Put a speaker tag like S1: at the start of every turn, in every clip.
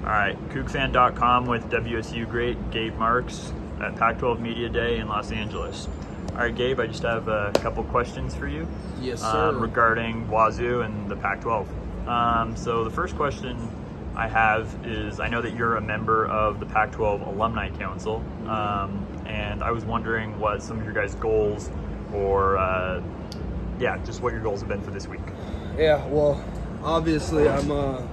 S1: All right, KookFan.com with WSU great Gabe Marks at Pac-12 Media Day in Los Angeles. All right, Gabe, I just have a couple questions for you.
S2: Yes, sir.
S1: Regarding Wazoo and the Pac-12. So the first question I have is, I know that you're a member of the Pac-12 Alumni Council, and I was wondering what some of your guys' goals or, just what your goals have been for this week.
S2: Yeah, well, obviously I'm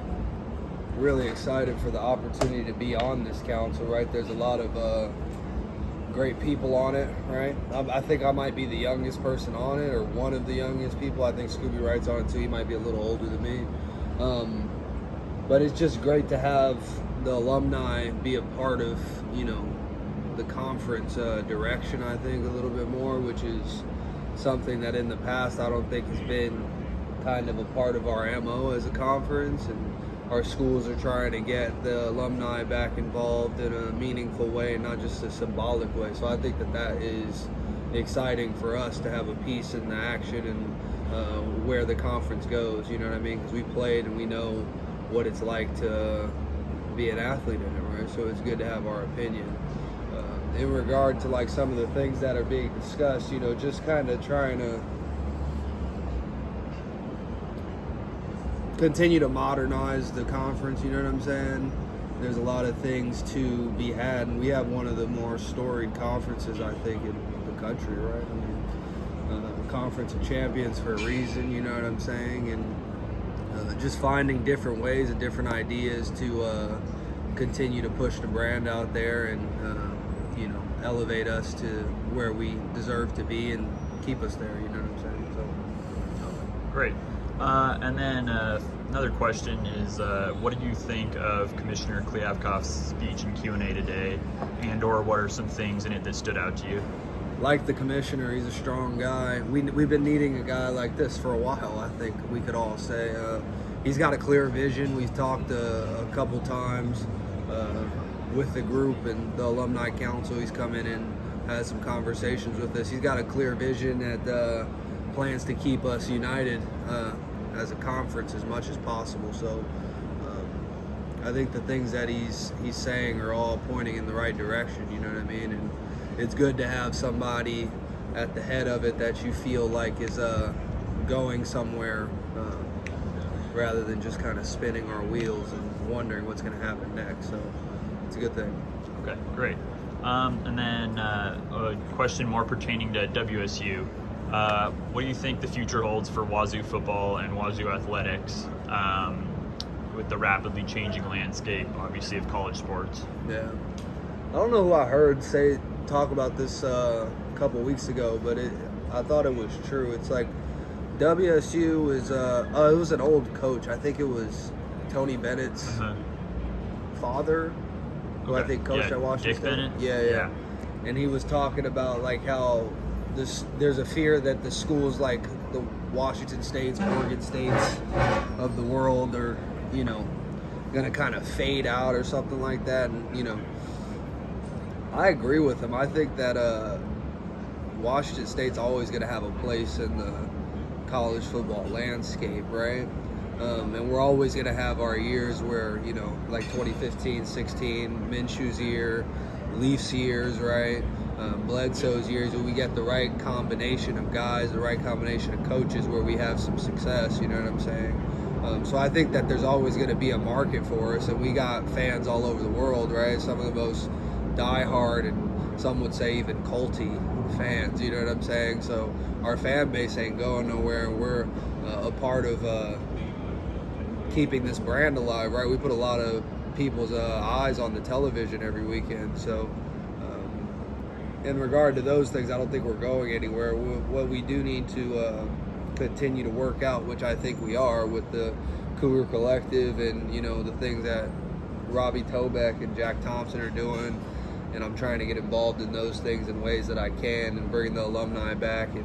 S2: really excited for the opportunity to be on this council, right? There's a lot of great people on it, right? I think I might be the youngest person on it, or one of the youngest people. I think Scooby Wright's on it too. He might be a little older than me. But it's just great to have the alumni be a part of, the conference direction, I think, a little bit more, which is something that in the past I don't think has been kind of a part of our MO as a conference, and our schools are trying to get the alumni back involved in a meaningful way, not just a symbolic way. So I think that is exciting for us to have a piece in the action and where the conference goes, you know what I mean? Because we played and we know what it's like to be an athlete in it, right? So it's good to have our opinion. In regard to like some of the things that are being discussed, just kind of trying to continue to modernize the conference, you know what I'm saying? There's a lot of things to be had, and we have one of the more storied conferences, I think, in the country, right? I mean, Conference of Champions for a reason, you know what I'm saying? And just finding different ways and different ideas to continue to push the brand out there and, elevate us to where we deserve to be and keep us there, you know what I'm saying? So,
S1: great. And then another question is, what did you think of Commissioner Kliavkoff's speech and Q&A today, and/or what are some things in it that stood out to you?
S2: Like the commissioner, he's a strong guy. We've been needing a guy like this for a while, I think we could all say. He's got a clear vision. We've talked a couple times with the group and the alumni council. He's come in and had some conversations with us. He's got a clear vision that plans to keep us united as a conference as much as possible. So I think the things that he's saying are all pointing in the right direction, you know what I mean? And it's good to have somebody at the head of it that you feel like is going somewhere rather than just kind of spinning our wheels and wondering what's going to happen next. So it's a good thing.
S1: Okay, great. And then a question more pertaining to WSU. What do you think the future holds for Wazoo football and Wazoo athletics with the rapidly changing landscape, obviously, of college sports?
S2: Yeah. I don't know who I heard talk about this a couple weeks ago, but I thought it was true. It's like WSU is, it was an old coach. I think it was Tony Bennett's father, who I think coached at Washington
S1: Dick
S2: State.
S1: Bennett?
S2: Yeah. And he was talking about like how there's a fear that the schools like the Washington States, Oregon States of the world are, going to kind of fade out or something like that. And, I agree with him. I think that Washington State's always going to have a place in the college football landscape, right? And we're always going to have our years where, like 2015, 16, Minshew's year, Leafs years, right? Bledsoe's years, where we get the right combination of guys, the right combination of coaches where we have some success, you know what I'm saying? So I think that there's always going to be a market for us, and we got fans all over the world, right? Some of the most diehard and some would say even culty fans, you know what I'm saying? So our fan base ain't going nowhere, and we're a part of keeping this brand alive, right? We put a lot of people's eyes on the television every weekend. So in regard to those things, I don't think we're going anywhere. What we do need to continue to work out, which I think we are with the Cougar Collective and, the things that Robbie Tobeck and Jack Thompson are doing, and I'm trying to get involved in those things in ways that I can, and bringing the alumni back and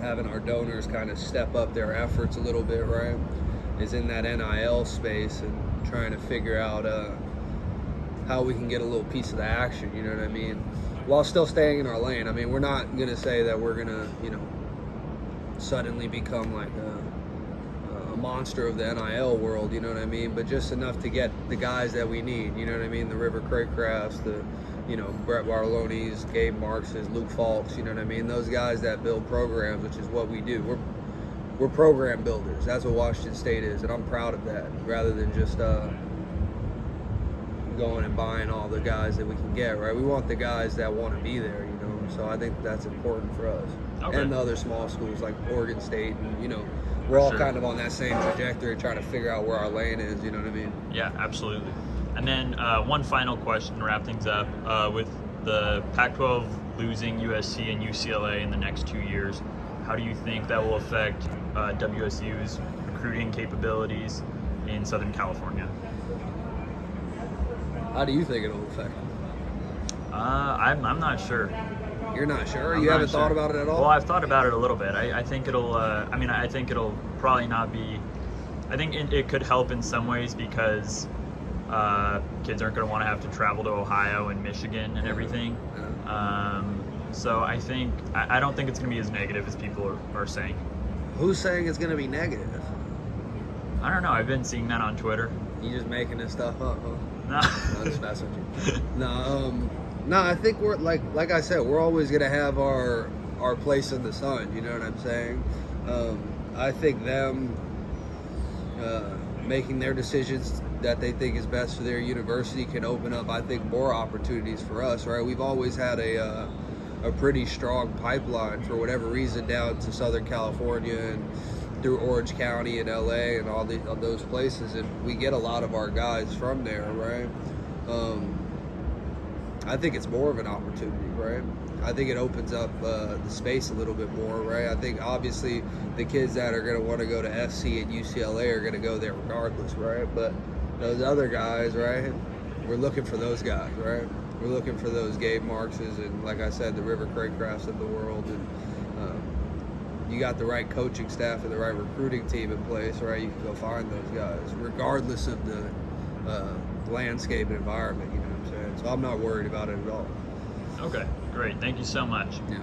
S2: having our donors kind of step up their efforts a little bit, right, is in that NIL space and trying to figure out how we can get a little piece of the action, you know what I mean, while still staying in our lane. I mean, we're not going to say that we're going to, suddenly become like a monster of the NIL world, you know what I mean? But just enough to get the guys that we need, you know what I mean? The River Craycrafts, the, you know, Brett Bartolonis, Gabe Marxes, Luke Falks, you know what I mean? Those guys that build programs, which is what we do. We're program builders. That's what Washington State is, and I'm proud of that, rather than just going and buying all the guys that we can get, right? We want the guys that want to be there, you know? So I think that's important for us.
S1: Okay.
S2: And the other small schools like Oregon State, and, you know, we're all
S1: Sure.
S2: kind of on that same trajectory, trying to figure out where our lane is, you know what I mean?
S1: Yeah, absolutely. And then one final question to wrap things up. With the Pac-12 losing USC and UCLA in the next 2 years, how do you think that will affect WSU's recruiting capabilities in Southern California?
S2: How do you think it'll affect?
S1: I'm not sure.
S2: You're not sure?
S1: I'm
S2: You
S1: not
S2: haven't
S1: sure.
S2: thought about it at all?
S1: Well, I've thought about it a little bit. I think it'll. I think it'll probably not be. I think it could help in some ways because kids aren't going to want to have to travel to Ohio and Michigan and everything. So I don't think it's going to be as negative as people are saying.
S2: Who's saying it's going to be negative?
S1: I don't know. I've been seeing that on Twitter.
S2: You just making this stuff up, huh?
S1: No.
S2: I'm just messing with you. No, I think we're like I said, we're always gonna have our place in the sun. You know what I'm saying? I think them making their decisions that they think is best for their university can open up, I think, more opportunities for us. Right? We've always had a pretty strong pipeline for whatever reason down to Southern California and through Orange County and LA and all those places, and we get a lot of our guys from there, right? I think it's more of an opportunity, right? I think it opens up the space a little bit more, right? I think obviously the kids that are going to want to go to SC and UCLA are going to go there regardless, right? But those other guys, right? We're looking for those guys, right? We're looking for those Gabe Marxes and, like I said, the River Craycrafts of the world, and you got the right coaching staff and the right recruiting team in place, right? You can go find those guys, regardless of the landscape and environment, you know what I'm saying? So I'm not worried about it at all.
S1: Okay, great. Thank you so much.
S2: Yeah.